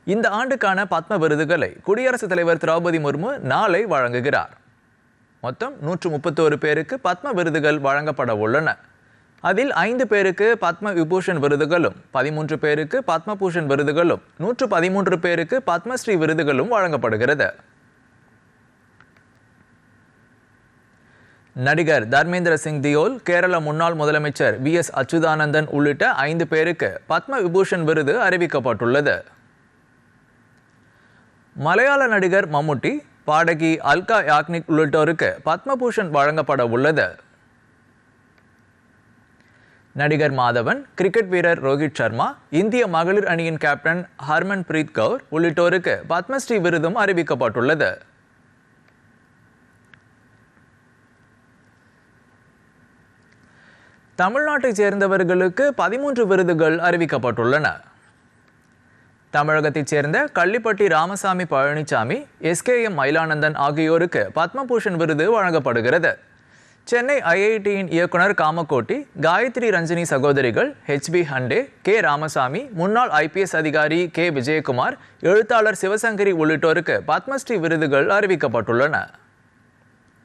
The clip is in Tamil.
இந்த ஆண்டுக்கான பத்ம விருதுகளை குடியரசுத் தலைவர் திரௌபதி முர்மு நாளை வழங்குகிறார். மொத்தம் 131 பேருக்கு பத்ம விருதுகள் வழங்கப்பட உள்ளன. அதில் 5 பேருக்கு பத்ம விபூஷன் விருதுகளும், 13 பேருக்கு பத்ம பூஷன் விருதுகளும், 113 பேருக்கு பத்மஸ்ரீ விருதுகளும் வழங்கப்படுகிறது. நடிகர் தர்மேந்திர சிங் தியோல், கேரள முன்னாள் முதலமைச்சர் VS அச்சுதானந்தன் உள்ளிட்ட 5 பேருக்கு பத்ம விபூஷன் விருது அறிவிக்கப்பட்டுள்ளது. மலையாள நடிகர் மம்முட்டி, பாடகி அல்கா யாக்னிக் உள்ளிட்டோருக்கு பத்மபூஷன் வழங்கப்பட உள்ளது. நடிகர் மாதவன், கிரிக்கெட் வீரர் ரோஹித் சர்மா, இந்திய மகளிர் அணியின் கேப்டன் ஹர்மன் பிரீத் கவுர் உள்ளிட்டோருக்கு பத்மஸ்ரீ விருதும் அறிவிக்கப்பட்டுள்ளது. தமிழ்நாட்டைச் சேர்ந்தவர்களுக்கு 13 விருதுகள் அறிவிக்கப்பட்டுள்ளன. தமிழகத்தைச் சேர்ந்த கள்ளிப்பட்டி ராமசாமி பழனிசாமி, SKM மயிலானந்தன் ஆகியோருக்கு பத்மபூஷன் விருது வழங்கப்படுகிறது. சென்னை IITயின் இயக்குனர் காமகோட்டி, காயத்ரி ரஞ்சினி சகோதரிகள் HB ஹண்டே, K ராமசாமி, முன்னாள் IPS அதிகாரி K விஜயகுமார், எழுத்தாளர் சிவசங்கரி உள்ளிட்டோருக்கு பத்மஸ்ரீ விருதுகள் அறிவிக்கப்பட்டுள்ளன.